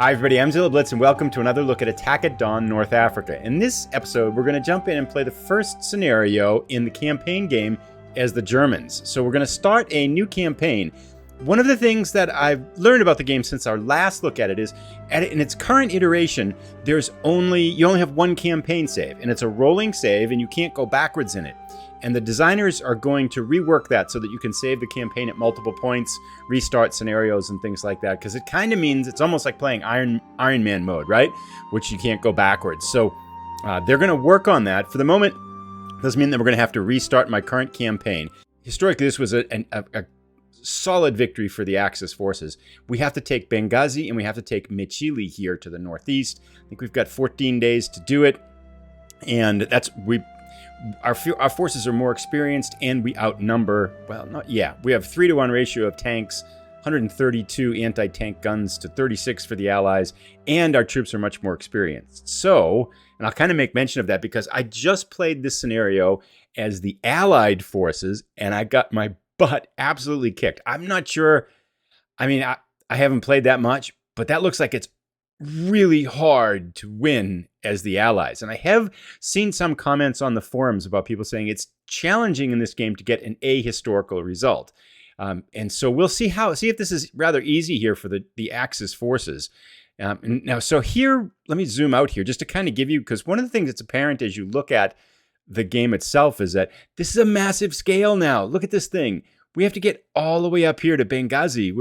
Hi everybody, I'm Zilla Blitz and welcome to another look at Attack at Dawn, North Africa. In this episode, we're going to jump in and play the first scenario in the campaign game as the Germans. So we're going to start a new campaign. One of the things that I've learned about the game since our last look at it is, in its current iteration, you only have one campaign save, and it's a rolling save, and you can't go backwards in it. And the designers are going to rework that so that you can save the campaign at multiple points, restart scenarios and things like that. Because it kind of means it's almost like playing Iron Man mode, right? Which you can't go backwards. So they're going to work on that. For the moment, it doesn't mean that we're going to have to restart my current campaign. Historically, this was a solid victory for the Axis forces. We have to take Benghazi and we have to take Mechili here to the northeast. I think we've got 14 days to do it. And our forces are more experienced and we outnumber, we have 3-to-1 ratio of tanks, 132 anti-tank guns to 36 for the Allies, and our troops are much more experienced. So, and I'll kind of make mention of that because I just played this scenario as the Allied forces and I got my butt absolutely kicked. I'm not sure, I haven't played that much, but that looks like it's really hard to win as the Allies. And I have seen some comments on the forums about people saying it's challenging in this game to get an ahistorical result. And so we'll see if this is rather easy here for the Axis forces. Now, so here, let me zoom out here just to kind of give you, because one of the things that's apparent as you look at the game itself is that this is a massive scale now. Look at this thing. We have to get all the way up here to Benghazi,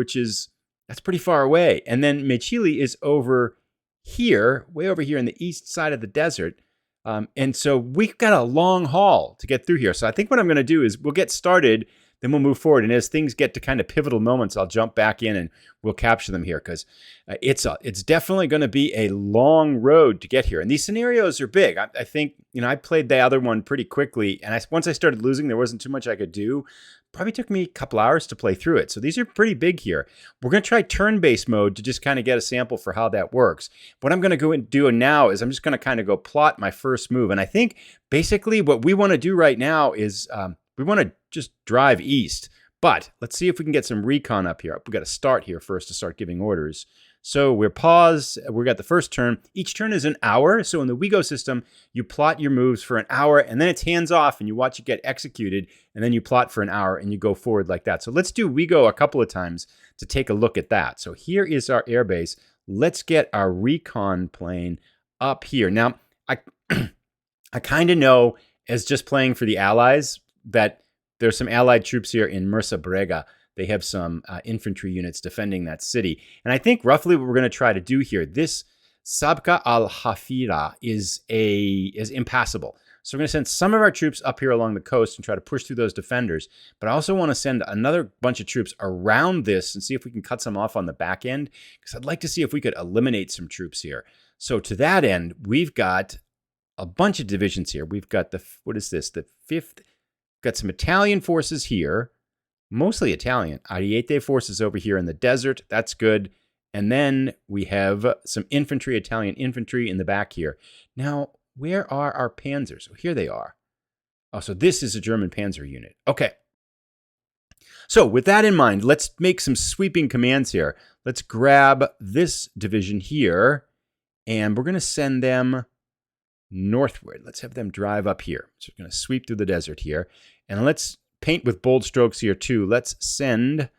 that's pretty far away. And then Mechili is over here, way over here in the east side of the desert. And so we've got a long haul to get through here. So I think what I'm going to do is we'll get started, then we'll move forward. And as things get to kind of pivotal moments, I'll jump back in and we'll capture them here because it's definitely going to be a long road to get here. And these scenarios are big. I think, I played the other one pretty quickly. And once I started losing, there wasn't too much I could do. Probably took me a couple hours to play through it. So these are pretty big here. We're going to try turn-based mode to just kind of get a sample for how that works. What I'm going to go and do now is I'm just going to kind of go plot my first move. And I think basically what we want to do right now is we want to just drive east. But let's see if we can get some recon up here. We've got to start here first to start giving orders. So we're paused. We got the first turn. Each turn is an hour. So in the WeGo system, you plot your moves for an hour and then it's hands off and you watch it get executed. And then you plot for an hour and you go forward like that. So let's do WeGo a couple of times to take a look at that. So here is our airbase. Let's get our recon plane up here. Now, I kind of know as just playing for the Allies that there's some Allied troops here in Mursa Brega. They have some infantry units defending that city. And I think roughly what we're going to try to do here, this Sabka al-Hafira is impassable. So we're going to send some of our troops up here along the coast and try to push through those defenders. But I also want to send another bunch of troops around this and see if we can cut some off on the back end, because I'd like to see if we could eliminate some troops here. So to that end, we've got a bunch of divisions here. We've got the 5th. Got some Italian forces here. Mostly Italian. Ariete forces over here in the desert. That's good. And then we have some infantry, Italian infantry in the back here. Now, where are our panzers? Oh, here they are. Oh, so this is a German panzer unit. Okay. So with that in mind, let's make some sweeping commands here. Let's grab this division here, and we're going to send them northward. Let's have them drive up here. So we're going to sweep through the desert here. And let's paint with bold strokes here too. Let's send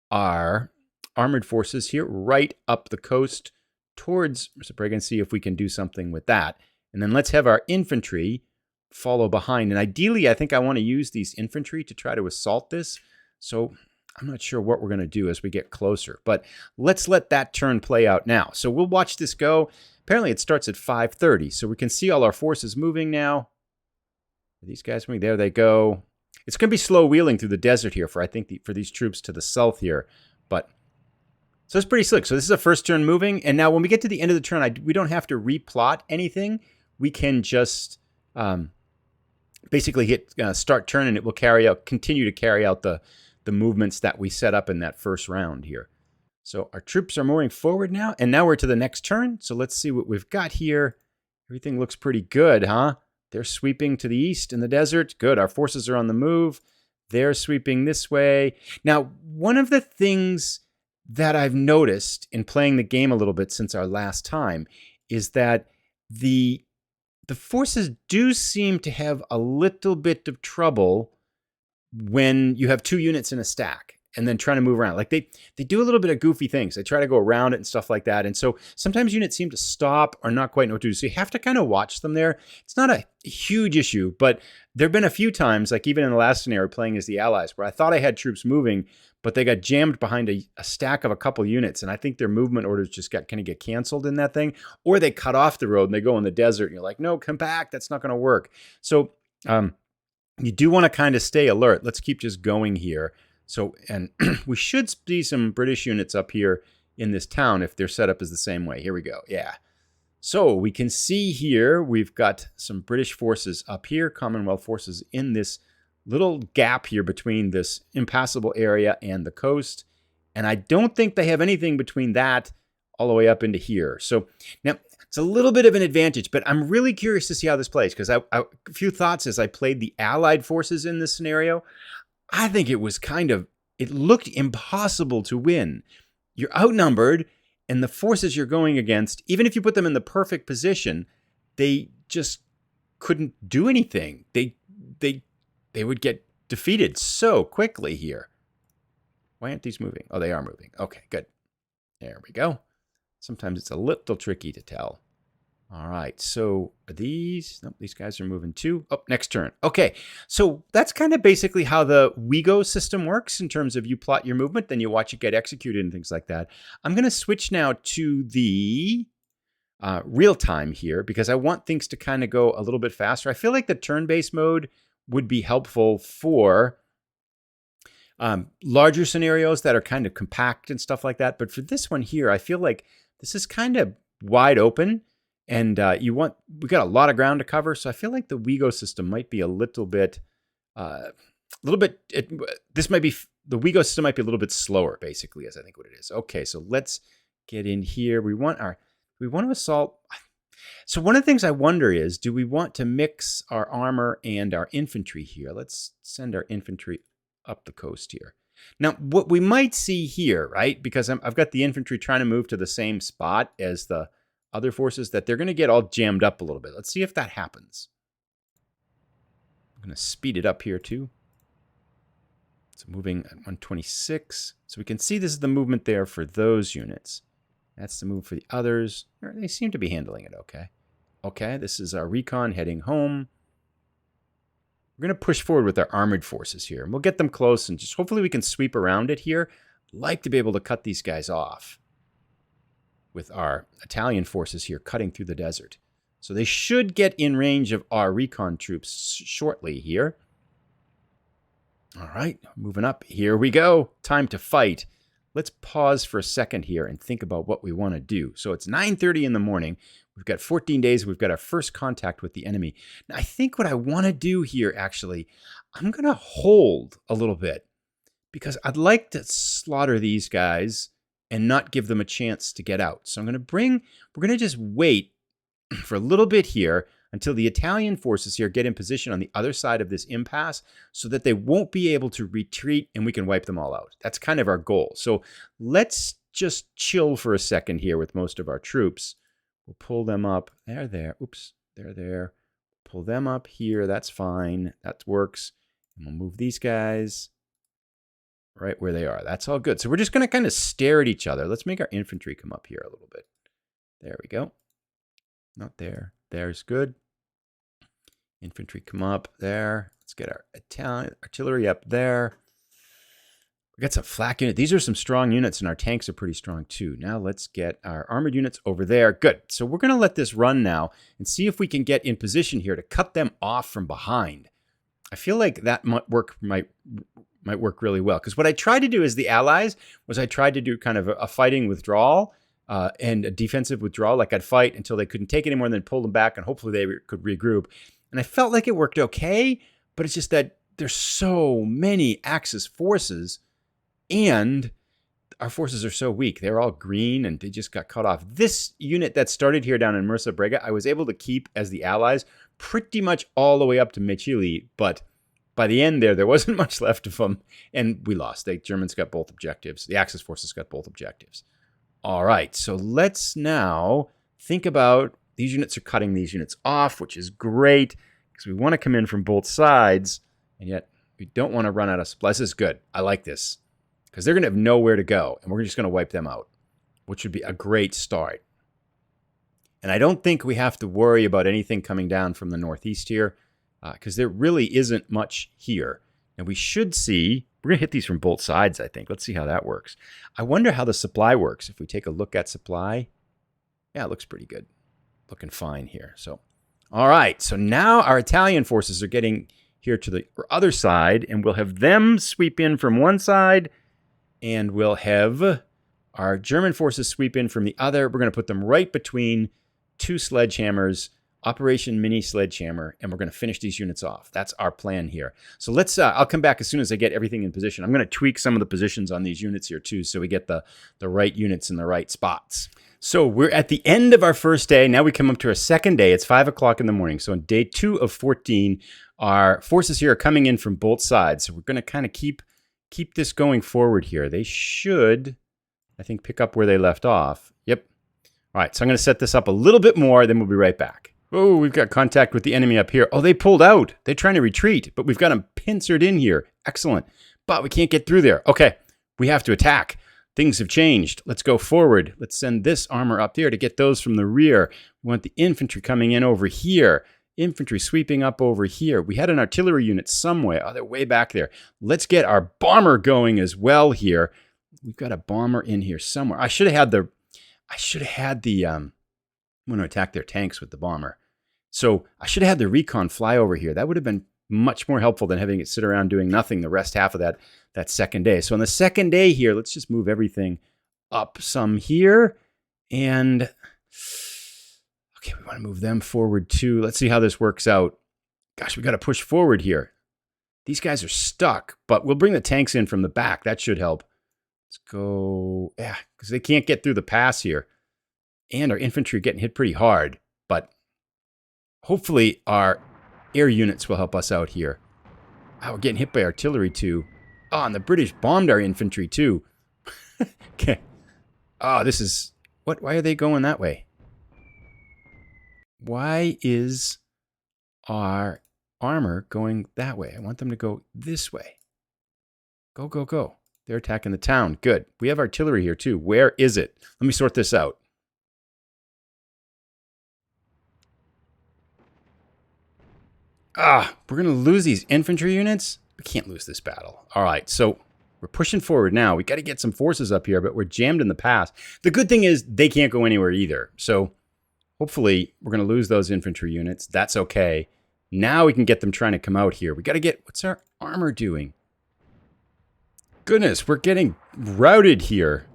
our armored forces here right up the coast towards Brega and see if we can do something with that. And then let's have our infantry follow behind. And ideally, I think I want to use these infantry to try to assault this. So I'm not sure what we're going to do as we get closer. But let's let that turn play out now. So we'll watch this go. Apparently, it starts at 5:30. So we can see all our forces moving now. Are these guys moving? There they go. It's going to be slow wheeling through the desert here for these troops to the south here. But so it's pretty slick. So this is a first turn moving. And now when we get to the end of the turn, we don't have to replot anything. We can just basically hit start turn and it will continue to carry out the movements that we set up in that first round here. So our troops are moving forward now. And now we're to the next turn. So let's see what we've got here. Everything looks pretty good, huh? They're sweeping to the east in the desert. Good. Our forces are on the move. They're sweeping this way. Now, one of the things that I've noticed in playing the game a little bit since our last time is that the forces do seem to have a little bit of trouble when you have 2 units in a stack and then trying to move around. Like they do a little bit of goofy things. They try to go around it and stuff like that. And so sometimes units seem to stop or not quite know what to do. So you have to kind of watch them there. It's not a huge issue, but there have been a few times, like even in the last scenario playing as the Allies, where I thought I had troops moving, but they got jammed behind a stack of a couple units. And I think their movement orders just got kind of get canceled in that thing, or they cut off the road and they go in the desert and you're like, no, come back. That's not going to work. So you do want to kind of stay alert. Let's keep just going here. So, and we should see some British units up here in this town if their setup is the same way. Here we go. Yeah. So we can see here, we've got some British forces up here, Commonwealth forces in this little gap here between this impassable area and the coast. And I don't think they have anything between that all the way up into here. So now it's a little bit of an advantage, but I'm really curious to see how this plays because a few thoughts as I played the Allied forces in this scenario. I think it was it looked impossible to win. You're outnumbered, and the forces you're going against, even if you put them in the perfect position, they just couldn't do anything. They would get defeated so quickly here. Why aren't these moving? Oh, they are moving. Okay, good. There we go. Sometimes it's a little tricky to tell. All right, so are these? Nope, these guys are moving too. Oh, next turn. Okay, so that's kind of basically how the WeGo system works in terms of you plot your movement, then you watch it get executed and things like that. I'm going to switch now to the real time here because I want things to kind of go a little bit faster. I feel like the turn-based mode would be helpful for larger scenarios that are kind of compact and stuff like that. But for this one here, I feel like this is kind of wide open. And we got a lot of ground to cover, so I feel like the WeGo system might be the WeGo system might be a little bit slower, basically, as I think what it is. Okay, so let's get in here. We want to assault. So one of the things I wonder is, do we want to mix our armor and our infantry here? Let's send our infantry up the coast here. Now, what we might see here, right, because I've got the infantry trying to move to the same spot as the other forces, that they're going to get all jammed up a little bit. Let's see if that happens. I'm going to speed it up here too. It's moving at 126. So we can see this is the movement there for those units. That's the move for the others. They seem to be handling it okay. Okay, this is our recon heading home. We're going to push forward with our armored forces here. And we'll get them close and just hopefully we can sweep around it here. I'd like to be able to cut these guys off with our Italian forces here cutting through the desert. So they should get in range of our recon troops shortly here. All right, moving up. Here we go. Time to fight. Let's pause for a second here and think about what we want to do. So it's 9:30 in the morning. We've got 14 days. We've got our first contact with the enemy. Now, I think what I want to do here, actually, I'm going to hold a little bit because I'd like to slaughter these guys and not give them a chance to get out. So we're going to just wait for a little bit here until the Italian forces here get in position on the other side of this impasse so that they won't be able to retreat and we can wipe them all out. That's kind of our goal. So let's just chill for a second here with most of our troops. We'll pull them up. They're there. Oops, they're there. Pull them up here. That's fine. That works. And we'll move these guys right where they are. That's all good. So we're just going to kind of stare at each other. Let's make our infantry come up here a little bit. There we go. Not there. There's good. Infantry come up there. Let's get our Italian artillery up there. We got some flak units. These are some strong units, and our tanks are pretty strong too. Now let's get our armored units over there. Good. So we're going to let this run now and see if we can get in position here to cut them off from behind. I feel like that might work really well. Because what I tried to do as the Allies was I tried to do kind of a fighting withdrawal and a defensive withdrawal. Like I'd fight until they couldn't take it anymore and then pull them back and hopefully they could regroup. And I felt like it worked okay, but it's just that there's so many Axis forces and our forces are so weak. They're all green and they just got cut off. This unit that started here down in Mursa Brega, I was able to keep as the Allies pretty much all the way up to Mechili, but by the end there wasn't much left of them, and we lost. The Germans got both objectives. The Axis forces got both objectives. All right, so let's now think about these units are cutting these units off, which is great because we want to come in from both sides, and yet we don't want to run out of supplies. This is good. I like this because they're going to have nowhere to go, and we're just going to wipe them out, which would be a great start. And I don't think we have to worry about anything coming down from the northeast here because there really isn't much here. And we should see, we're going to hit these from both sides, I think. Let's see how that works. I wonder how the supply works. If we take a look at supply, yeah, it looks pretty good. Looking fine here. So, all right. So now our Italian forces are getting here to the other side, and we'll have them sweep in from one side, and we'll have our German forces sweep in from the other. We're going to put them right between two sledgehammers, Operation Mini Sledgehammer, and we're going to finish these units off. That's our plan here. So let's, I'll come back as soon as I get everything in position. I'm going to tweak some of the positions on these units here too, so we get the right units in the right spots. So we're at the end of our first day. Now we come up to our second day. It's 5 o'clock in the morning. So on day 2 of 14, our forces here are coming in from both sides. So we're going to kind of keep this going forward here. They should, I think, pick up where they left off. Yep. All right, so I'm going to set this up a little bit more, then we'll be right back. Oh, we've got contact with the enemy up here. Oh, they pulled out. They're trying to retreat, but we've got them pincered in here. Excellent. But we can't get through there. Okay, we have to attack. Things have changed. Let's go forward. Let's send this armor up there to get those from the rear. We want the infantry coming in over here. Infantry sweeping up over here. We had an artillery unit somewhere. Oh, they're way back there. Let's get our bomber going as well here. We've got a bomber in here somewhere. I should have had the I'm going to attack their tanks with the bomber. So I should have had the recon fly over here. That would have been much more helpful than having it sit around doing nothing the rest half of that second day. So on the second day here, let's just move everything up some here. And okay, we want to move them forward too. Let's see how this works out. Gosh, we got to push forward here. These guys are stuck, but we'll bring the tanks in from the back. That should help. Let's go, yeah, because they can't get through the pass here. And our infantry are getting hit pretty hard, but hopefully our air units will help us out here. Oh, we're getting hit by artillery too. Oh, and the British bombed our infantry too. Okay. Oh, this is, what? Why are they going that way? Why is our armor going that way? I want them to go this way. Go, go, go. They're attacking the town. Good. We have artillery here too. Where is it? Let me sort this out. We're going to lose these infantry units? We can't lose this battle. All right, so we're pushing forward now. We got to get some forces up here, but we're jammed in the pass. The good thing is they can't go anywhere either. So hopefully we're going to lose those infantry units. That's okay. Now we can get them trying to come out here. We got to get, what's our armor doing? Goodness, we're getting routed here.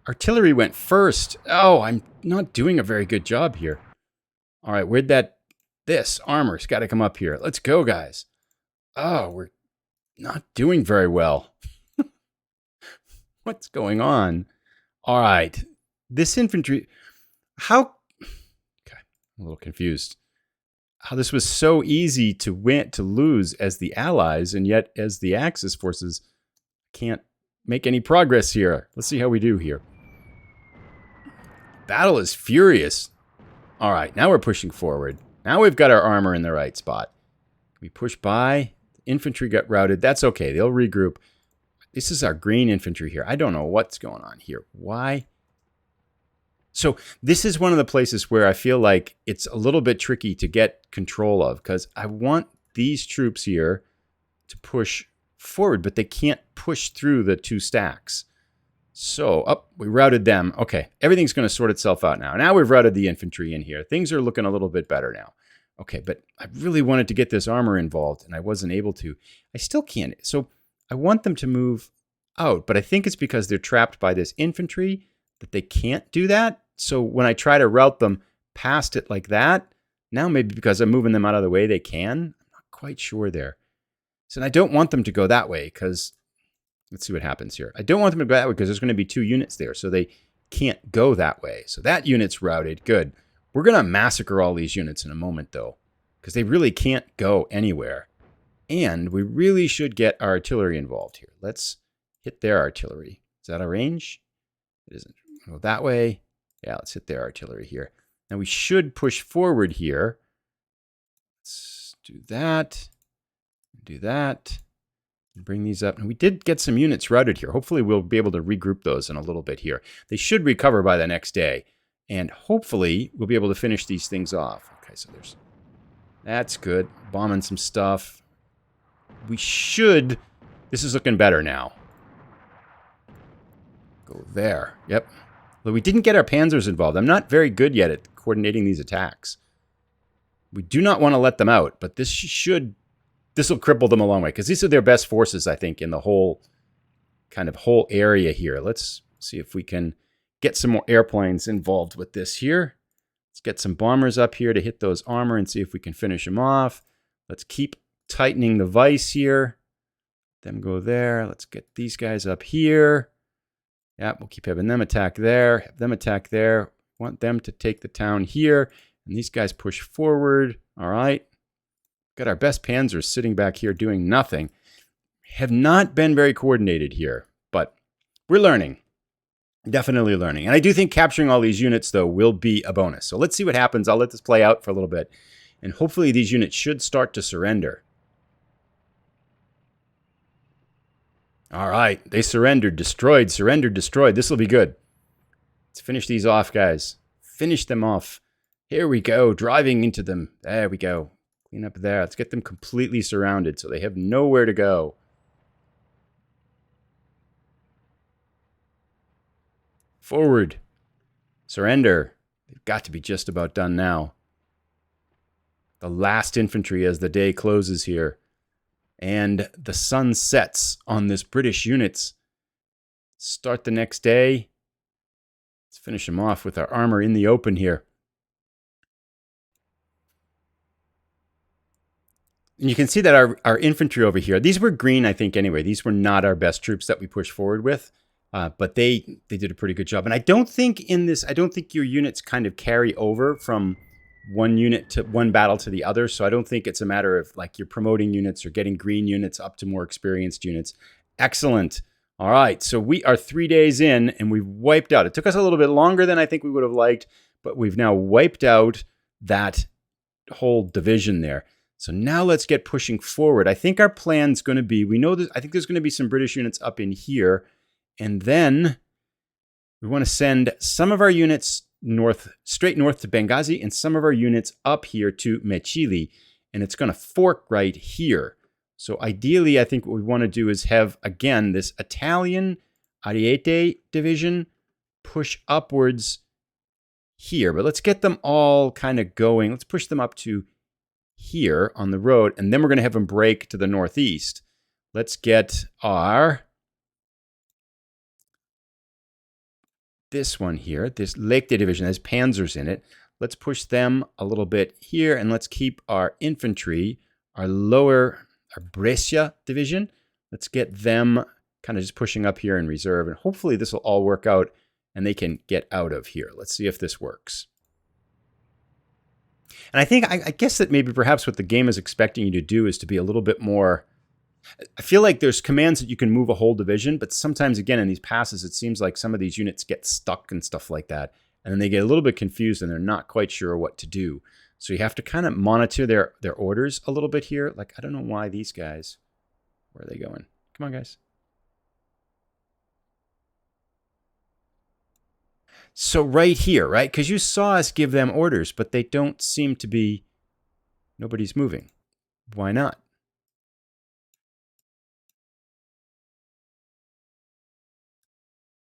Artillery went first. Oh, I'm not doing a very good job here. All right, where'd this armor's got to come up here. Let's go, guys. Oh, we're not doing very well. What's going on? All right, this infantry, okay, I'm a little confused. How this was so easy to lose as the Allies, and yet as the Axis forces can't make any progress here. Let's see how we do here. Battle is furious. All right, now we're pushing forward. Now we've got our armor in the right spot. We push by. Infantry got routed. That's okay. They'll regroup. This is our green infantry here. I don't know what's going on here. Why? So this is one of the places where I feel like it's a little bit tricky to get control of because I want these troops here to push forward, but they can't push through the two stacks. So, we routed them. Okay, everything's going to sort itself out now. Now we've routed the infantry in here. Things are looking a little bit better now. Okay, but I really wanted to get this armor involved, and I wasn't able to. I still can't. So I want them to move out, but I think it's because they're trapped by this infantry that they can't do that. So when I try to route them past it like that, now maybe because I'm moving them out of the way, they can. I'm not quite sure there. So I don't want them to go that way because... Let's see what happens here. I don't want them to go that way because there's going to be 2 units there, so they can't go that way. So that unit's routed. Good. We're going to massacre all these units in a moment, though, because they really can't go anywhere. And we really should get our artillery involved here. Let's hit their artillery. Is that a range? It isn't. Go that way. Yeah, let's hit their artillery here. Now we should push forward here. Let's do that. Do that. And bring these up. And we did get some units routed here. Hopefully we'll be able to regroup those in a little bit here. They should recover by the next day. And hopefully we'll be able to finish these things off. Okay, so there's... That's good. Bombing some stuff. We should... This is looking better now. Go there. Yep. But we didn't get our panzers involved. I'm not very good yet at coordinating these attacks. We do not want to let them out, but this should... This will cripple them a long way, because these are their best forces, I think, in the whole area here. Let's see if we can get some more airplanes involved with this here. Let's get some bombers up here to hit those armor and see if we can finish them off. Let's keep tightening the vise here. Them go there. Let's get these guys up here. Yeah, we'll keep having them attack there, have them attack there. Want them to take the town here. And these guys push forward. All right. Got our best panzers sitting back here doing nothing. Have not been very coordinated here, but we're learning. Definitely learning. And I do think capturing all these units, though, will be a bonus. So let's see what happens. I'll let this play out for a little bit. And hopefully these units should start to surrender. All right. They surrendered. Destroyed. Surrendered. Destroyed. This will be good. Let's finish these off, guys. Finish them off. Here we go. Driving into them. There we go. Clean up there. Let's get them completely surrounded so they have nowhere to go. Forward. Surrender. They've got to be just about done now. The last infantry as the day closes here. And the sun sets on this British units. Start the next day. Let's finish them off with our armor in the open here. And you can see that our infantry over here, these were green, I think, anyway. These were not our best troops that we pushed forward with. But they did a pretty good job. And I don't think your units kind of carry over from one unit to one battle to the other. So I don't think it's a matter of like you're promoting units or getting green units up to more experienced units. Excellent. All right. So we are 3 days in and we've wiped out. It took us a little bit longer than I think we would have liked, but we've now wiped out that whole division there. So now let's get pushing forward. I think our plan's going to be, I think there's going to be some British units up in here. And then we want to send some of our units straight north to Benghazi and some of our units up here to Mechili. And it's going to fork right here. So ideally, I think what we want to do is have, again, this Italian Ariete division push upwards here. But let's get them all kind of going. Let's push them up to here on the road, and then we're going to have them break to the northeast. Let's get this one here, this Lake Day division has panzers in it. Let's push them a little bit here, and let's keep our infantry, our Brescia division. Let's get them kind of just pushing up here in reserve, and hopefully this will all work out, and they can get out of here. Let's see if this works. And I guess that maybe perhaps what the game is expecting you to do is to be a little bit more... I feel like there's commands that you can move a whole division, but sometimes, again, in these passes, it seems like some of these units get stuck and stuff like that. And then they get a little bit confused and they're not quite sure what to do. So you have to kind of monitor their orders a little bit here. Like, I don't know why these guys... Where are they going? Come on, guys. So right here, right? Because you saw us give them orders, but they don't seem to be... Nobody's moving. Why not?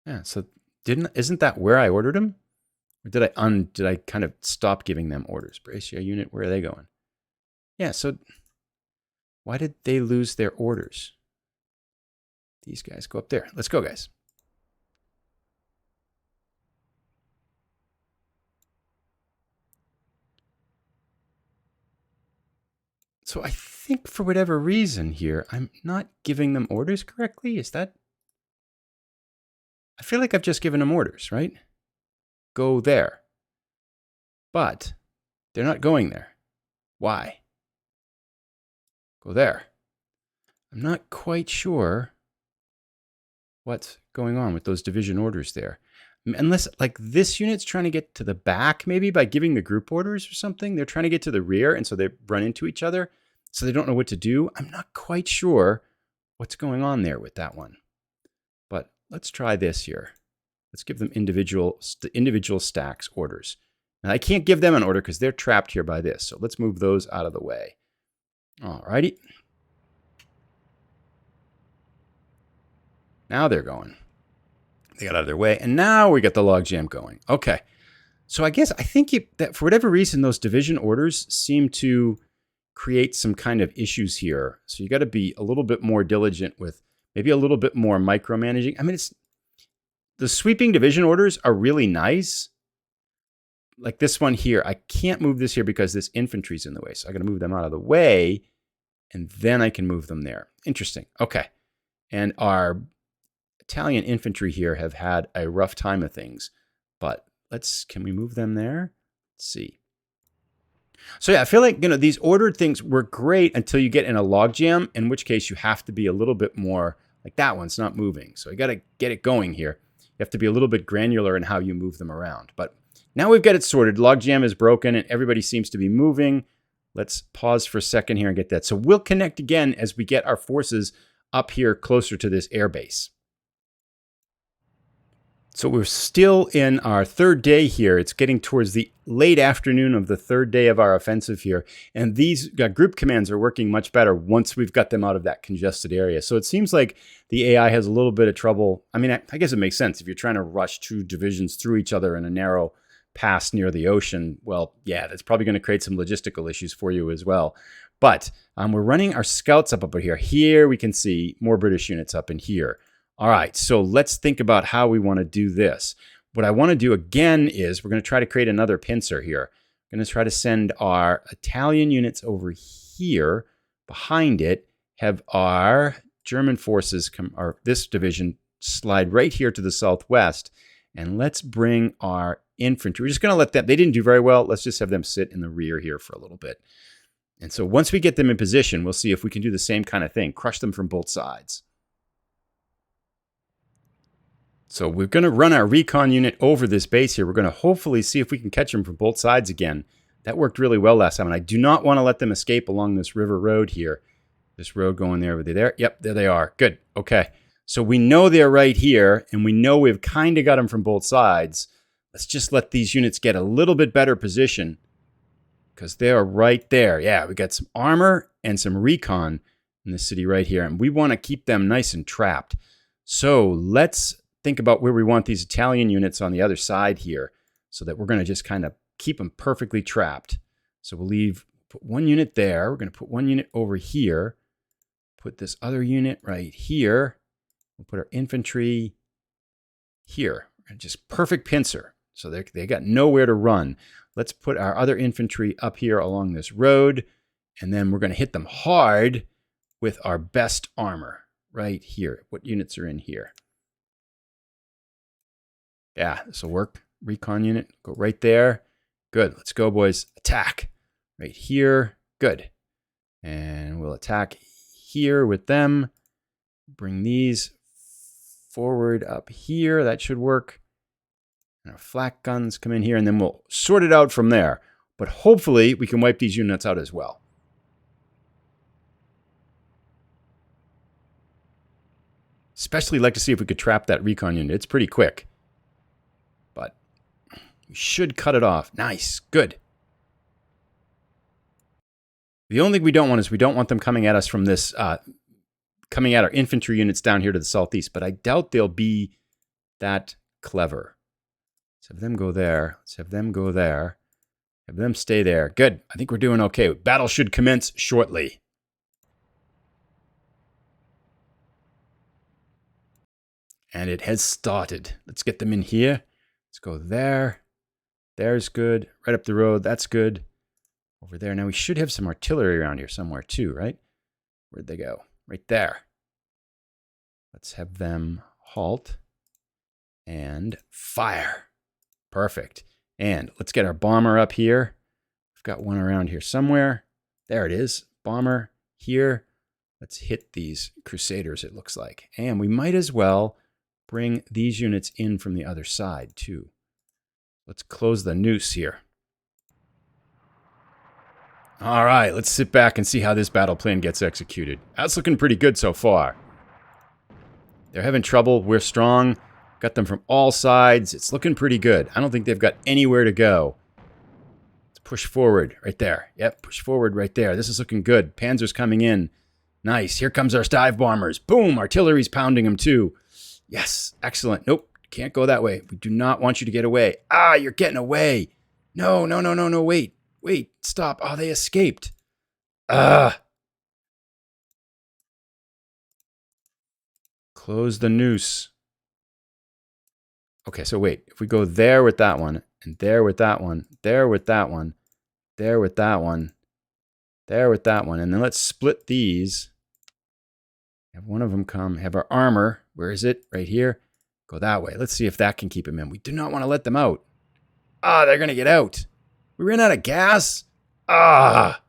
Yeah, so isn't that where I ordered them? Or did I kind of stop giving them orders? Brescia unit, where are they going? Yeah, so why did they lose their orders? These guys go up there. Let's go, guys. So I think for whatever reason here, I'm not giving them orders correctly. Is that... I feel like I've just given them orders, right? Go there. But they're not going there. Why? Go there. I'm not quite sure what's going on with those division orders there. Unless, like, this unit's trying to get to the back, maybe by giving the group orders or something. They're trying to get to the rear, and so they run into each other, so they don't know what to do. I'm not quite sure what's going on there with that one. But let's try this here. Let's give them individual stacks orders. Now, I can't give them an order because they're trapped here by this, so let's move those out of the way. All righty. Now they're going. They got out of their way, and now we got the logjam going. Okay, so I think that for whatever reason, those division orders seem to create some kind of issues here. So you got to be a little bit more diligent with maybe a little bit more micromanaging. I mean, the sweeping division orders are really nice. Like this one here, I can't move this here because this infantry's in the way. So I got to move them out of the way, and then I can move them there. Interesting. Okay, and our Italian infantry here have had a rough time of things, but can we move them there? Let's see. So yeah, I feel like, these ordered things were great until you get in a logjam, in which case you have to be a little bit more, like that one's not moving. So you got to get it going here. You have to be a little bit granular in how you move them around. But now we've got it sorted. Logjam is broken and everybody seems to be moving. Let's pause for a second here and get that. So we'll connect again as we get our forces up here closer to this airbase. So we're still in our third day here. It's getting towards the late afternoon of the third day of our offensive here. And these group commands are working much better once we've got them out of that congested area. So it seems like the AI has a little bit of trouble. I mean, I guess it makes sense. If you're trying to rush two divisions through each other in a narrow pass near the ocean, well, yeah, that's probably going to create some logistical issues for you as well. But we're running our scouts up here. Here we can see more British units up in here. All right, so let's think about how we want to do this. What I want to do again is we're going to try to create another pincer here. I'm going to try to send our Italian units over here. Behind it, have our German forces or this division slide right here to the southwest. And let's bring our infantry. We're just going to let them, they didn't do very well. Let's just have them sit in the rear here for a little bit. And so once we get them in position, we'll see if we can do the same kind of thing, crush them from both sides. So we're going to run our recon unit over this base here. We're going to hopefully see if we can catch them from both sides again. That worked really well last time, and I do not want to let them escape along this river road here. This road going there. Are they there? Yep, there they are. Good. Okay. So we know they're right here, and we know we've kind of got them from both sides. Let's just let these units get a little bit better position because they're right there. Yeah, we got some armor and some recon in this city right here, and we want to keep them nice and trapped. So let's think about where we want these Italian units on the other side here so that we're going to just kind of keep them perfectly trapped. So we'll put one unit there. We're going to put one unit over here. Put this other unit right here. We'll put our infantry here. Just perfect pincer. So they got nowhere to run. Let's put our other infantry up here along this road. And then we're going to hit them hard with our best armor right here. What units are in here? Yeah, this will work. Recon unit, go right there. Good. Let's go, boys. Attack. Right here. Good. And we'll attack here with them. Bring these forward up here. That should work. And our flak guns come in here, and then we'll sort it out from there. But hopefully, we can wipe these units out as well. Especially like to see if we could trap that recon unit. It's pretty quick. But we should cut it off. Nice. Good. The only thing we don't want is we don't want them coming at us from this, coming at our infantry units down here to the southeast. But I doubt they'll be that clever. Let's have them go there. Let's have them go there. Have them stay there. Good. I think we're doing okay. Battle should commence shortly. And it has started. Let's get them in here. Let's go there. There's good. Right up the road. That's good. Over there. Now we should have some artillery around here somewhere too, right? Where'd they go? Right there. Let's have them halt and fire. Perfect. And let's get our bomber up here. We've got one around here somewhere. There it is. Bomber here. Let's hit these Crusaders, it looks like. And we might as well bring these units in from the other side, too. Let's close the noose here. All right, let's sit back and see how this battle plan gets executed. That's looking pretty good so far. They're having trouble. We're strong. Got them from all sides. It's looking pretty good. I don't think they've got anywhere to go. Let's push forward right there. Yep, push forward right there. This is looking good. Panzer's coming in. Nice. Here comes our dive bombers. Boom. Artillery's pounding them too. Yes. Excellent. Nope. Can't go that way. We do not want you to get away. Ah, you're getting away. No. Wait. Stop. Oh, they escaped. Close the noose. Okay, so wait. If we go there with that one, and there with that one, there with that one, there with that one, there with that one, and then let's split these. Have one of them come. Have our armor. Where is it? Right here. Go that way. Let's see if that can keep them in. We do not want to let them out. Ah, they're going to get out. We ran out of gas. Ah.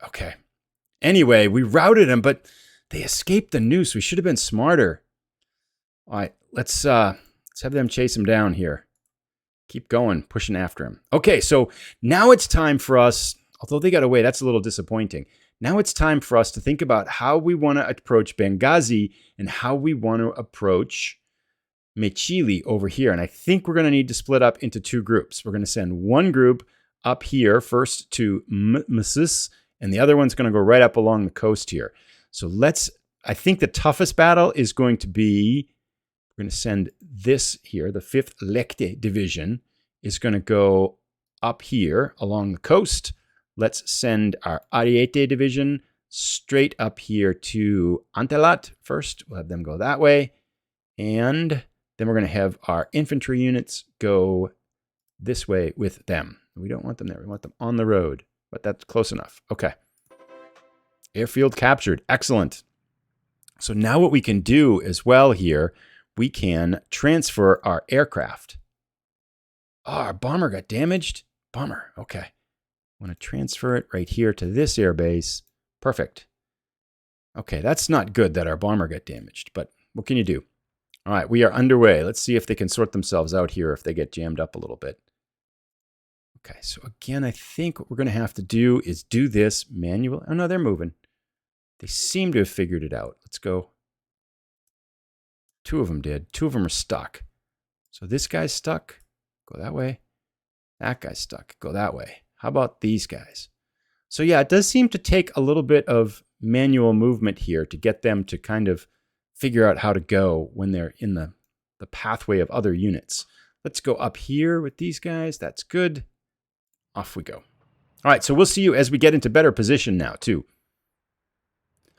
Okay. Anyway, we routed them, but they escaped the noose. We should have been smarter. All right, let's have them chase him down here. Keep going, pushing after him. Okay, so now it's time for us, although they got away, that's a little disappointing. Now it's time for us to think about how we want to approach Benghazi and how we want to approach Mechili over here. And I think we're going to need to split up into two groups. We're going to send one group up here first to Msis, and the other one's going to go right up along the coast here. So I think the toughest battle is going to be, we're going to send this here, the 5th Lekte Division is going to go up here along the coast. Let's send our Ariete Division straight up here to Antelat first. We'll have them go that way. And then we're going to have our infantry units go this way with them. We don't want them there. We want them on the road, but that's close enough. Okay. Airfield captured. Excellent. So now what we can do as well here, we can transfer our aircraft. Oh, our bomber got damaged. Bummer. Okay. I want to transfer it right here to this airbase. Perfect. Okay, that's not good that our bomber got damaged, but what can you do? All right, we are underway. Let's see if they can sort themselves out here if they get jammed up a little bit. Okay, so again, I think what we're going to have to do is do this manually. Oh, no, they're moving. They seem to have figured it out. Let's go. Two of them did. Two of them are stuck. So this guy's stuck. Go that way. That guy's stuck. Go that way. How about these guys? So yeah, it does seem to take a little bit of manual movement here to get them to kind of figure out how to go when they're in the pathway of other units. Let's go up here with these guys. That's good. Off we go. All right, so we'll see you as we get into better position now, too.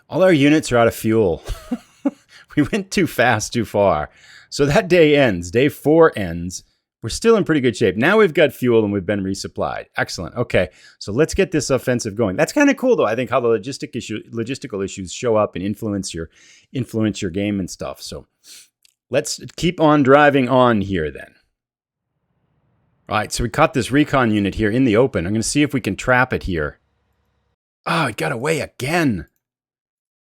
All our units are out of fuel. We went too fast, too far. So that day ends. Day 4 ends. We're still in pretty good shape. Now we've got fuel and we've been resupplied. Excellent. Okay, so let's get this offensive going. That's kind of cool, though. I think how the logistical issues show up and influence your game and stuff. So let's keep on driving on here then. All right, so we caught this recon unit here in the open. I'm going to see if we can trap it here. Oh, it got away again.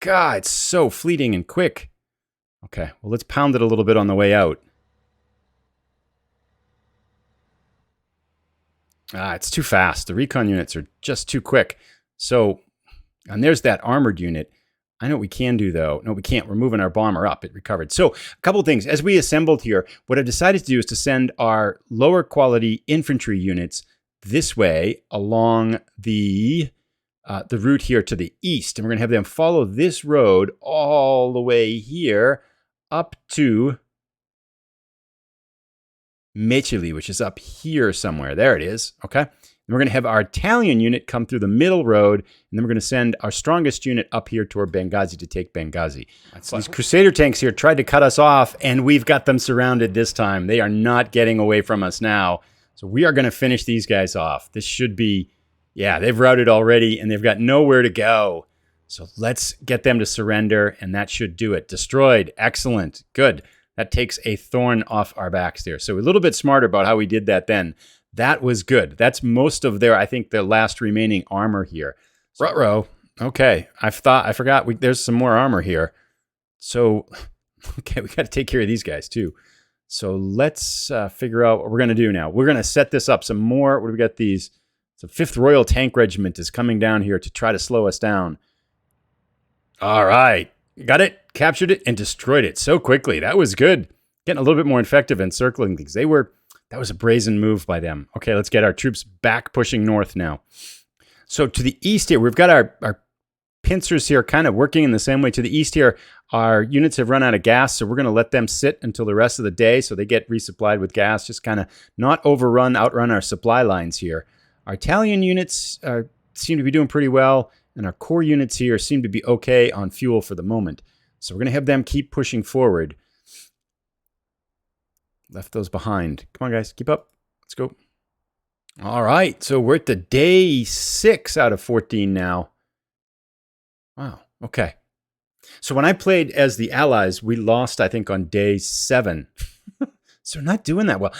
God, it's so fleeting and quick. Okay, well, let's pound it a little bit on the way out. Ah, it's too fast. The recon units are just too quick. So, and there's that armored unit. I know what we can do, though. No, we can't. We're moving our bomber up. It recovered. So, a couple of things. As we assembled here, what I've decided to do is to send our lower quality infantry units this way along the route here to the east. And we're going to have them follow this road all the way here up to Mechili, which is up here somewhere. There it is. Okay. And we're going to have our Italian unit come through the middle road, and then we're going to send our strongest unit up here toward Benghazi to take Benghazi. So these Crusader tanks here tried to cut us off, and we've got them surrounded this time. They are not getting away from us now. So we are going to finish these guys off. This should be, yeah, they've routed already, and they've got nowhere to go. So let's get them to surrender, and that should do it. Destroyed. Excellent. Good. That takes a thorn off our backs there. So a little bit smarter about how we did that then. That was good. That's most of their, I think, the last remaining armor here. Ruh-roh. Okay. I forgot. There's some more armor here. So, okay, we got to take care of these guys too. So let's figure out what we're going to do now. We're going to set this up some more. What do we got? These. So 5th Royal Tank Regiment is coming down here to try to slow us down. All right. Got it. Captured it and destroyed it so quickly. That was good. Getting a little bit more effective encircling things. That was a brazen move by them. Okay, let's get our troops back pushing north now. So to the east here, we've got our pincers here kind of working in the same way. To the east here, our units have run out of gas, so we're going to let them sit until the rest of the day so they get resupplied with gas, just kind of not outrun our supply lines here. Our Italian units seem to be doing pretty well, and our core units here seem to be okay on fuel for the moment. So we're going to have them keep pushing forward. Left those behind. Come on, guys. Keep up. Let's go. All right. So we're at the day 6 out of 14 now. Wow. Okay. So when I played as the Allies, we lost, I think, on day 7. So we're not doing that well.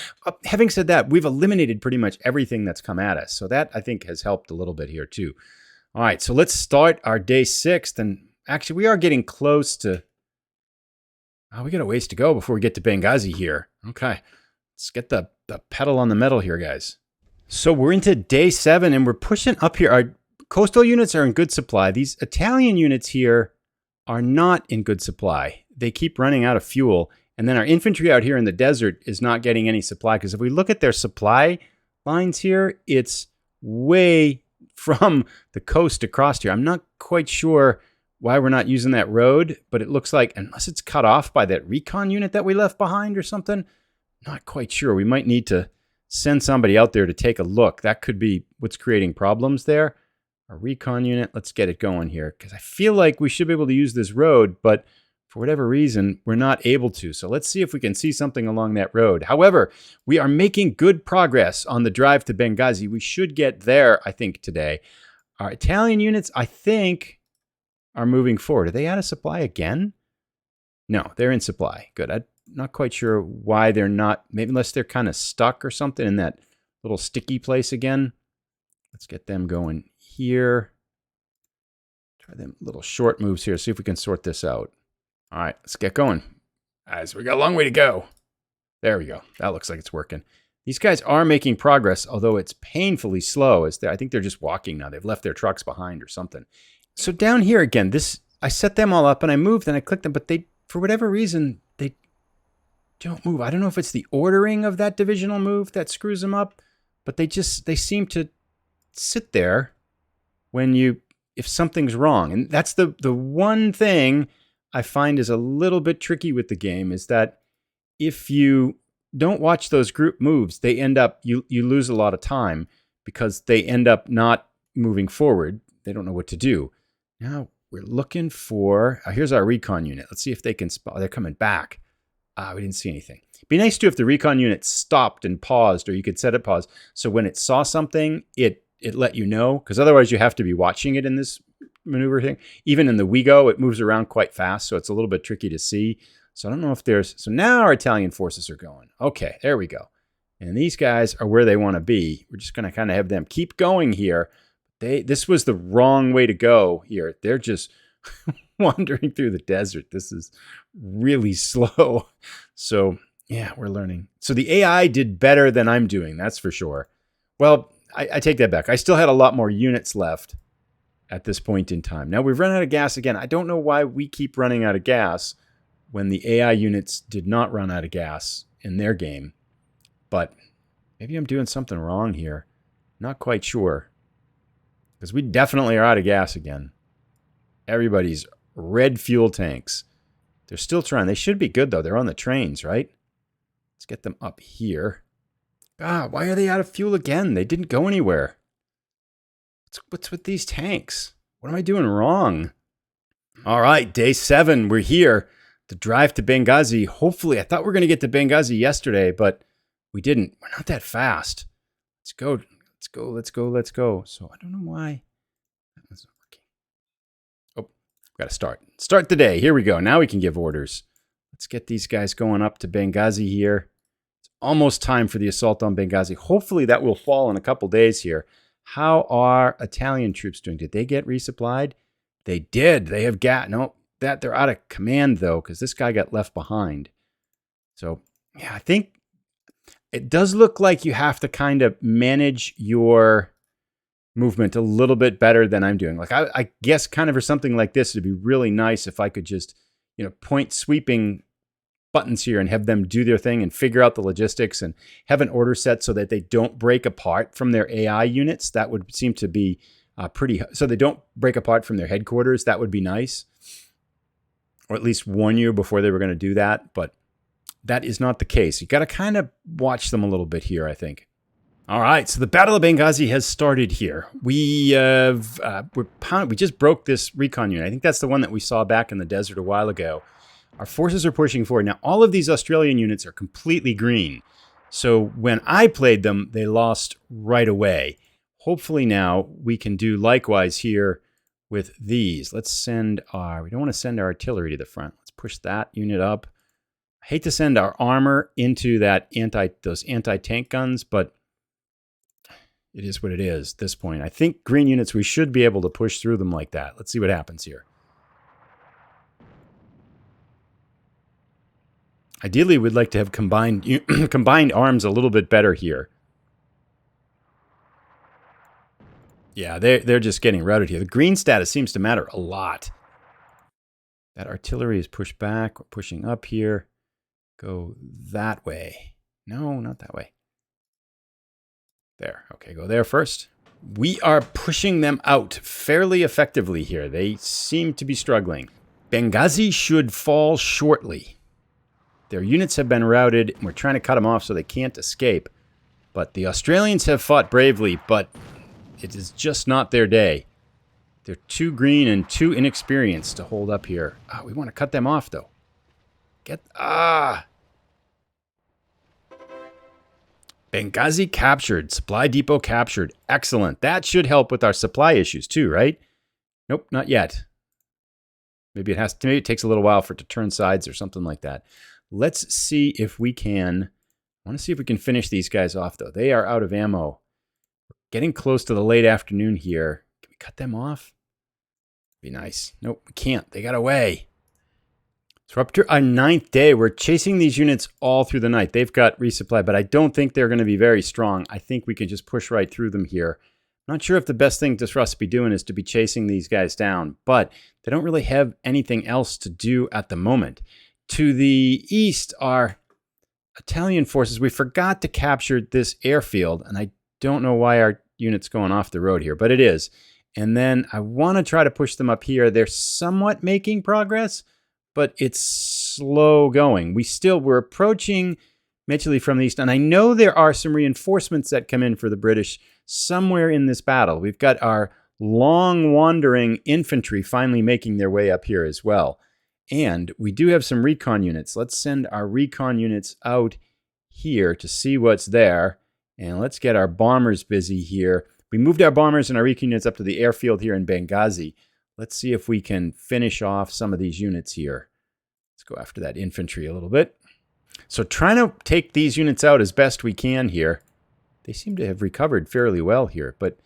Having said that, we've eliminated pretty much everything that's come at us. So that, I think, has helped a little bit here, too. All right. So let's start our day 6. And actually, we are getting close to... Oh, we got a ways to go before we get to Benghazi here. Okay. Let's get the pedal on the metal here, guys. So we're into day 7, and we're pushing up here. Our coastal units are in good supply. These Italian units here are not in good supply. They keep running out of fuel. And then our infantry out here in the desert is not getting any supply. Because if we look at their supply lines here, it's way from the coast across here. I'm not quite sure why we're not using that road, but it looks like, unless it's cut off by that recon unit that we left behind or something, not quite sure. We might need to send somebody out there to take a look. That could be what's creating problems there. Our recon unit, let's get it going here, because I feel like we should be able to use this road, but for whatever reason, we're not able to. So let's see if we can see something along that road. However, we are making good progress on the drive to Benghazi. We should get there, I think, today. Our Italian units, I think, are moving forward. Are they out of supply again? No, they're in supply. Good. I'm not quite sure why they're not, maybe unless they're kind of stuck or something in that little sticky place again. Let's get them going here. Try them little short moves here. See if we can sort this out. All right, let's get going. Guys, we got a long way to go. There we go. That looks like it's working. These guys are making progress, although it's painfully slow. I think they're just walking now. They've left their trucks behind or something. So down here again, I set them all up and I moved and I clicked them, but they, for whatever reason, they don't move. I don't know if it's the ordering of that divisional move that screws them up, but they seem to sit there if something's wrong. And that's the one thing I find is a little bit tricky with the game, is that if you don't watch those group moves, they end up, you lose a lot of time because they end up not moving forward. They don't know what to do. Now we're looking for, here's our recon unit. Let's see if they can spot. They're coming back. We didn't see anything. It'd be nice too if the recon unit stopped and paused, or you could set it pause. So when it saw something, it let you know, because otherwise you have to be watching it in this maneuver thing. Even in the WeGo, it moves around quite fast, so it's a little bit tricky to see. So I don't know if so now our Italian forces are going. Okay, there we go. And these guys are where they want to be. We're just going to kind of have them keep going here. This was the wrong way to go here. They're just wandering through the desert. This is really slow. So yeah, we're learning. So the AI did better than I'm doing, that's for sure. Well, I take that back. I still had a lot more units left at this point in time. Now we've run out of gas again. I don't know why we keep running out of gas when the AI units did not run out of gas in their game. But maybe I'm doing something wrong here. Not quite sure. Because we definitely are out of gas again. Everybody's red fuel tanks. They're still trying. They should be good, though. They're on the trains, right? Let's get them up here. Why are they out of fuel again? They didn't go anywhere. What's with these tanks? What am I doing wrong? All right, day 7. We're here. The drive to Benghazi. Hopefully, I thought we were going to get to Benghazi yesterday, but we didn't. We're not that fast. Let's go. Let's go. So I don't know why that's not working. Oh, got to start. Start the day. Here we go. Now we can give orders. Let's get these guys going up to Benghazi here. It's almost time for the assault on Benghazi. Hopefully that will fall in a couple days here. How are Italian troops doing? Did they get resupplied? They did. They have got... No, that they're out of command, though, because this guy got left behind. So, yeah, I think it does look like you have to kind of manage your movement a little bit better than I'm doing. Like, I guess kind of for something like this, it'd be really nice if I could just, point sweeping buttons here and have them do their thing and figure out the logistics and have an order set so that they don't break apart from their AI units. That would seem to be so they don't break apart from their headquarters. That would be nice. Or at least warn you before they were going to do that. But that is not the case. You got to kind of watch them a little bit here, I think. All right, so the Battle of Benghazi has started here. We just broke this recon unit. I think that's the one that we saw back in the desert a while ago. Our forces are pushing forward. Now, all of these Australian units are completely green. So when I played them, they lost right away. Hopefully now we can do likewise here with these. Let's send we don't want to send our artillery to the front. Let's push that unit up. I hate to send our armor into those anti-tank guns, but it is what it is at this point. I think green units, we should be able to push through them like that. Let's see what happens here. Ideally, we'd like to have combined arms a little bit better here. Yeah, they're just getting routed here. The green status seems to matter a lot. That artillery is pushed back. We're pushing up here. Go that way. No, not that way. There. Okay, go there first. We are pushing them out fairly effectively here. They seem to be struggling. Benghazi should fall shortly. Their units have been routed, and we're trying to cut them off so they can't escape. But the Australians have fought bravely, but it is just not their day. They're too green and too inexperienced to hold up here. We want to cut them off, though. Benghazi captured. Supply depot captured. Excellent. That should help with our supply issues, too, right? Nope, not yet. Maybe it takes a little while for it to turn sides or something like that. Let's see if we can... I want to see if we can finish these guys off, though. They are out of ammo. We're getting close to the late afternoon here. Can we cut them off? Be nice. Nope, we can't. They got away. So we're up to our 9th day. We're chasing these units all through the night. They've got resupply, but I don't think they're going to be very strong. I think we can just push right through them here. I'm not sure if the best thing for us to be doing is to be chasing these guys down, but they don't really have anything else to do at the moment. To the east are Italian forces. We forgot to capture this airfield, and I don't know why our unit's going off the road here, but it is. And then I want to try to push them up here. They're somewhat making progress, but it's slow going. We're approaching Metchley from the east, and I know there are some reinforcements that come in for the British somewhere in this battle. We've got our long wandering infantry finally making their way up here as well. And we do have some recon units. Let's send our recon units out here to see what's there. And let's get our bombers busy here. We moved our bombers and our recon units up to the airfield here in Benghazi. Let's see if we can finish off some of these units here. Let's go after that infantry a little bit. So trying to take these units out as best we can here. They seem to have recovered fairly well here, but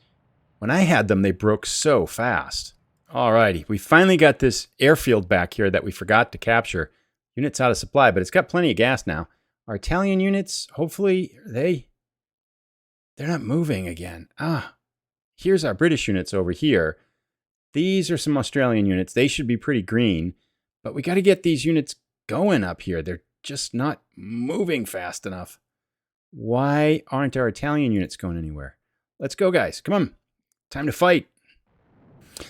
when I had them, they broke so fast. Alrighty, we finally got this airfield back here that we forgot to capture. Units out of supply, but it's got plenty of gas now. Our Italian units, hopefully, they're not moving again. Here's our British units over here. These are some Australian units. They should be pretty green, but we got to get these units going up here. They're just not moving fast enough. Why aren't our Italian units going anywhere? Let's go, guys. Come on. Time to fight.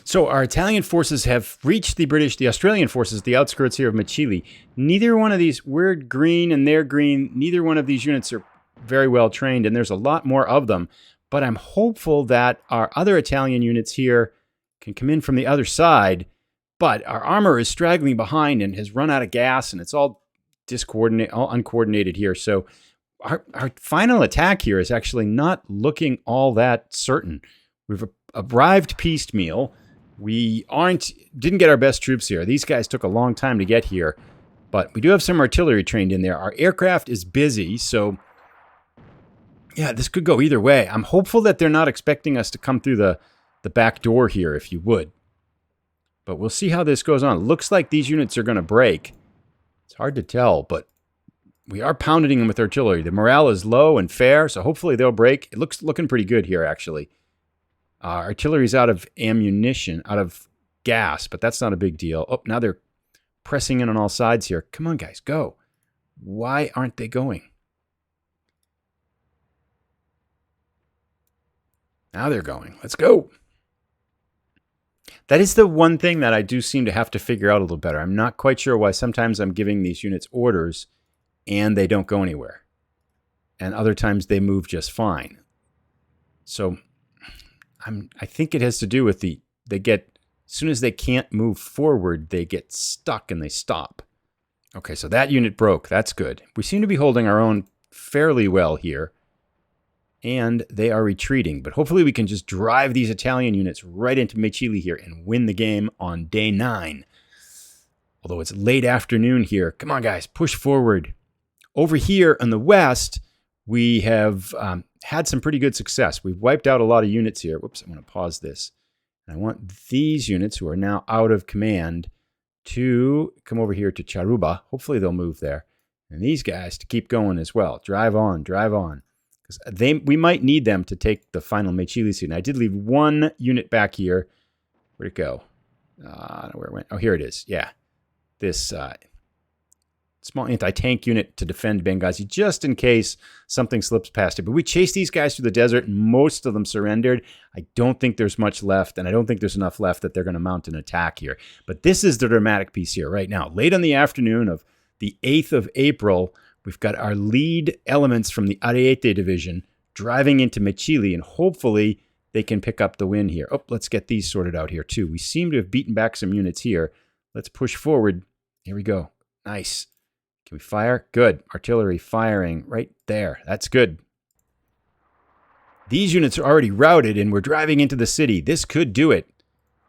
So our Italian forces have reached the Australian forces, the outskirts here of Metchley. Neither one of these, we're green and they're green. Neither one of these units are very well trained, and there's a lot more of them. But I'm hopeful that our other Italian units here can come in from the other side. But our armor is straggling behind and has run out of gas, and it's all uncoordinated here. So our final attack here is actually not looking all that certain. We've arrived piecemeal. We didn't get our best troops here. These guys took a long time to get here, but we do have some artillery trained in there. Our aircraft is busy, so yeah, this could go either way. I'm hopeful that they're not expecting us to come through the back door here, if you would. But we'll see how this goes on. Looks like these units are going to break. It's hard to tell, but we are pounding them with artillery. The morale is low and fair, so hopefully they'll break. It looking pretty good here, actually. Artillery's out of ammunition, out of gas, but that's not a big deal. Oh, now they're pressing in on all sides here. Come on, guys, go. Why aren't they going? Now they're going. Let's go. That is the one thing that I do seem to have to figure out a little better. I'm not quite sure why sometimes I'm giving these units orders and they don't go anywhere. And other times they move just fine. So I think it has to do with as soon as they can't move forward, they get stuck and they stop. Okay, so that unit broke. That's good. We seem to be holding our own fairly well here. And they are retreating. But hopefully we can just drive these Italian units right into Mechili here and win the game on day 9. Although it's late afternoon here. Come on, guys, push forward. Over here in the west, we have had some pretty good success. We've wiped out a lot of units here. Whoops, I'm going to pause this. And I want these units who are now out of command to come over here to Charuba. Hopefully they'll move there. And these guys to keep going as well. Drive on, drive on. We might need them to take the final Mechili soon. I did leave one unit back here. Where'd it go? I don't know where it went. Oh, here it is. Yeah. This small anti-tank unit to defend Benghazi, just in case something slips past it. But we chased these guys through the desert, and most of them surrendered. I don't think there's much left, and I don't think there's enough left that they're going to mount an attack here. But this is the dramatic piece here right now. Late on the afternoon of the 8th of April, we've got our lead elements from the Ariete Division driving into Mechili, and hopefully they can pick up the win here. Oh, let's get these sorted out here too. We seem to have beaten back some units here. Let's push forward. Here we go. Nice. Can we fire? Good. Artillery firing right there. That's good. These units are already routed, and we're driving into the city. This could do it.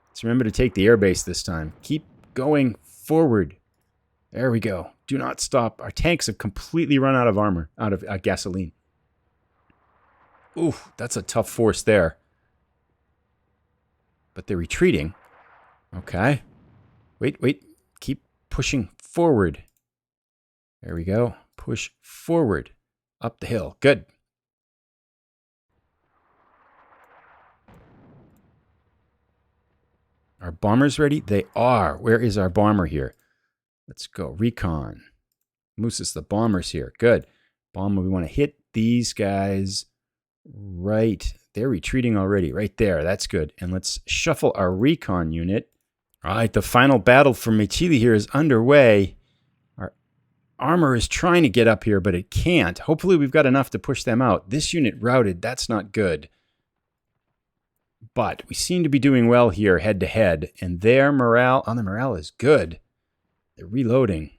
Let's remember to take the airbase this time. Keep going forward. There we go. Do not stop. Our tanks have completely run out of armor, out of gasoline. Ooh, that's a tough force there. But they're retreating. Okay. Wait. Keep pushing forward. There we go. Push forward. Up the hill. Good. Are bombers ready? They are. Where is our bomber here? Let's go. Recon. Mooses, the bombers here. Good. Bomber, we want to hit these guys right. They're retreating already. Right there. That's good. And let's shuffle our recon unit. All right. The final battle for Mechili here is underway. Our armor is trying to get up here, but it can't. Hopefully we've got enough to push them out. This unit routed. That's not good. But we seem to be doing well here head to head. And their morale, the morale is good. They're reloading.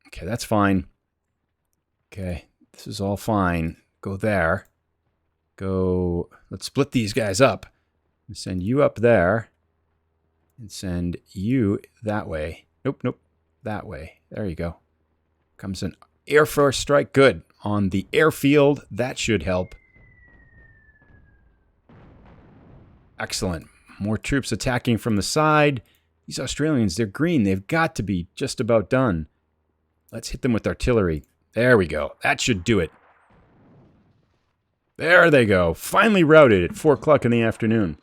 Okay, that's fine. Okay, this is all fine. Go there. Go. Let's split these guys up. Send you up there. And send you that way. Nope. That way. There you go. Comes an Air Force strike. Good. On the airfield. That should help. Excellent. More troops attacking from the side. These Australians, they're green. They've got to be just about done. Let's hit them with artillery. There we go. That should do it. There they go. Finally routed at 4 o'clock in the afternoon.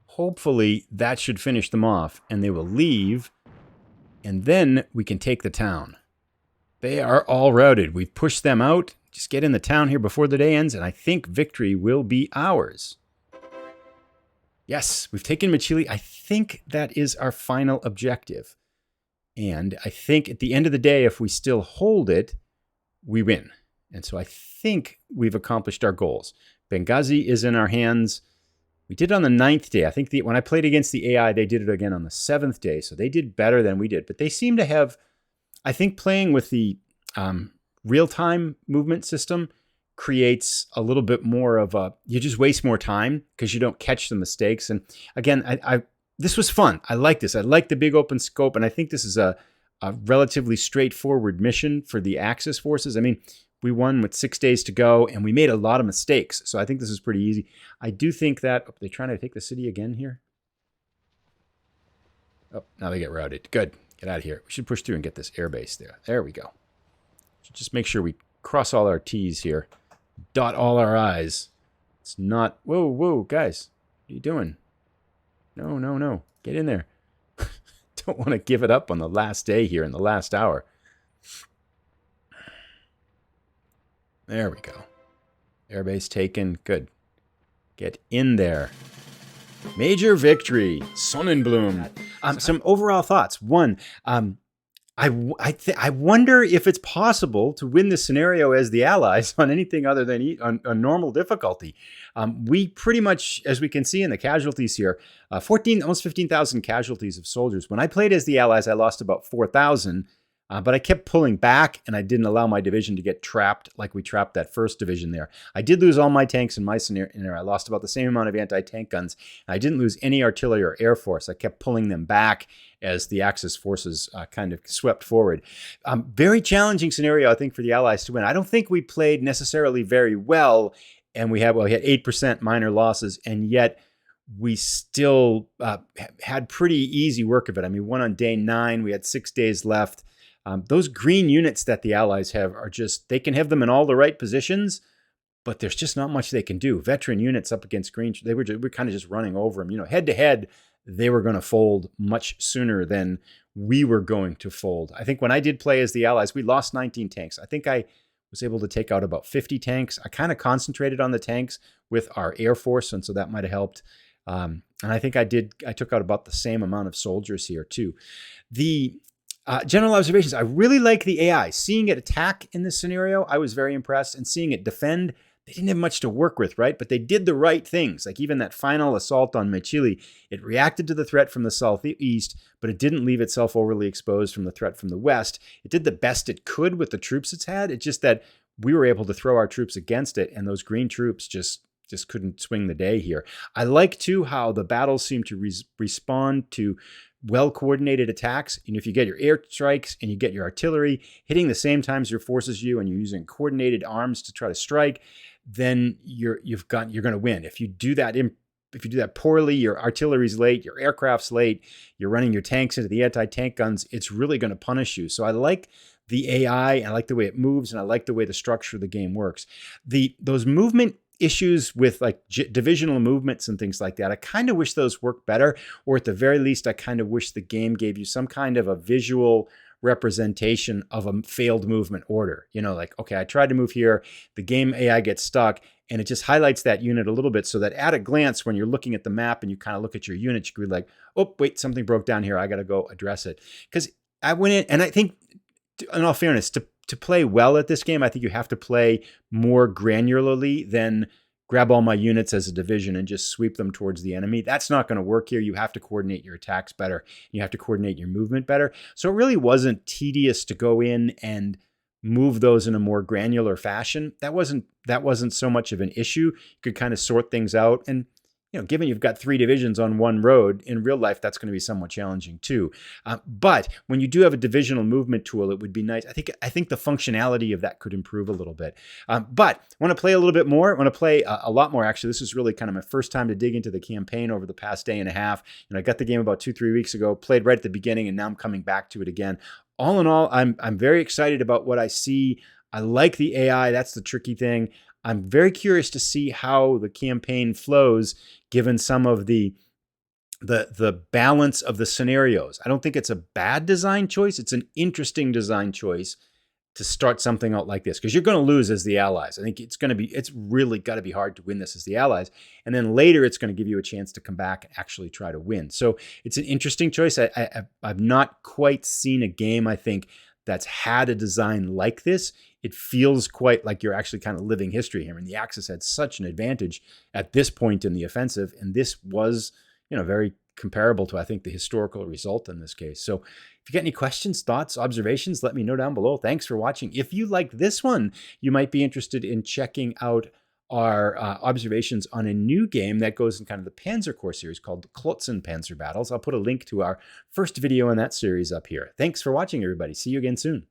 Hopefully that should finish them off, and they will leave, and then we can take the town. They are all routed. We've pushed them out. Just get in the town here before the day ends, and I think victory will be ours. Yes, we've taken Mechili. I think that is our final objective. And I think at the end of the day, if we still hold it, we win. And so I think we've accomplished our goals. Benghazi is in our hands. We did it on the 9th day. I think when I played against the AI, they did it again on the 7th day. So they did better than we did. But they seem to have, I think playing with the real-time movement system creates a little bit more of you just waste more time because you don't catch the mistakes. And again, this was fun. I like this. I like the big open scope. And I think this is a relatively straightforward mission for the Axis forces. I mean, we won with 6 days to go and we made a lot of mistakes. So I think this is pretty easy. I do think that, they're trying to take the city again here. Oh, now they get routed. Good. Get out of here. We should push through and get this airbase there. There we go. Should just make sure we cross all our T's here. Dot all our I's. It's not... Whoa, whoa, guys. What are you doing? No, no, no. Get in there. Don't want to give it up on the last day here in the last hour. There we go. Airbase taken. Good. Get in there. Major victory. Sonnenblume. Some overall thoughts. One, I wonder if it's possible to win this scenario as the Allies on anything other than on normal difficulty. We pretty much, as we can see in the casualties here, almost 15,000 casualties of soldiers. When I played as the Allies, I lost about 4,000. But I kept pulling back, and I didn't allow my division to get trapped like we trapped that first division there. I did lose all my tanks in my scenario. I lost about the same amount of anti-tank guns. I didn't lose any artillery or air force. I kept pulling them back as the Axis forces kind of swept forward. Very challenging scenario, I think, for the Allies to win. I don't think we played necessarily very well, and we had 8% minor losses, and yet we still had pretty easy work of it. I mean, we won on day 9. We had 6 days left. Those green units that the Allies have are just, they can have them in all the right positions, but there's just not much they can do. Veteran units up against green, we're kind of just running over them. You know, head to head, they were going to fold much sooner than we were going to fold. I think when I did play as the Allies, we lost 19 tanks. I think I was able to take out about 50 tanks. I kind of concentrated on the tanks with our Air Force, and so that might have helped. And I think I took out about the same amount of soldiers here too. The general observations, I really like the AI. Seeing it attack in this scenario, I was very impressed. And seeing it defend, they didn't have much to work with, right? But they did the right things. Like even that final assault on Mechili, it reacted to the threat from the southeast, but it didn't leave itself overly exposed from the threat from the west. It did the best it could with the troops it's had. It's just that we were able to throw our troops against it, and those green troops just couldn't swing the day here. I like, too, how the battles seem to respond to well-coordinated attacks. You know, if you get your air strikes and you get your artillery hitting the same times your forces you, and you're using coordinated arms to try to strike, then you're going to win. If you do that poorly, your artillery's late, your aircraft's late, you're running your tanks into the anti-tank guns, it's really going to punish you. So I like the AI, and I like the way it moves, and I like the way the structure of the game works. Those movement issues with like divisional movements and things like that, I kind of wish those worked better, or at the very least, I kind of wish the game gave you some kind of a visual representation of a failed movement order. You know, like, okay, I tried to move here, the game AI gets stuck, and it just highlights that unit a little bit so that at a glance, when you're looking at the map and you kind of look at your unit, you could be like, oh, wait, something broke down here. I got to go address it. Because I went in, and I think, in all fairness, to play well at this game, I think you have to play more granularly than grab all my units as a division and just sweep them towards the enemy. That's not going to work here. You have to coordinate your attacks better. You have to coordinate your movement better. So it really wasn't tedious to go in and move those in a more granular fashion. That wasn't so much of an issue. You could kind of sort things out. And you know, given you've got 3 divisions on one road, in real life, that's going to be somewhat challenging too. But when you do have a divisional movement tool, it would be nice. I think the functionality of that could improve a little bit. But I want to play a little bit more. I want to play a lot more, actually. This is really kind of my first time to dig into the campaign over the past day and a half. I got the game about 2-3 weeks ago, played right at the beginning, and now I'm coming back to it again. All in all, I'm very excited about what I see. I like the AI. That's the tricky thing. I'm very curious to see how the campaign flows, given some of the balance of the scenarios. I don't think it's a bad design choice. It's an interesting design choice to start something out like this, because you're going to lose as the Allies. I think it's really got to be hard to win this as the Allies. And then later it's going to give you a chance to come back and actually try to win. So it's an interesting choice. I've not quite seen a game, I think, that's had a design like this. It feels quite like you're actually kind of living history here. And the Axis had such an advantage at this point in the offensive, and this was, very comparable to, I think, the historical result in this case. So if you got any questions, thoughts, observations, let me know down below. Thanks for watching. If you like this one, you might be interested in checking out our observations on a new game that goes in kind of the Panzer Corps series called the Klotzen Panzer Battles. I'll put a link to our first video in that series up here. Thanks for watching, everybody. See you again soon.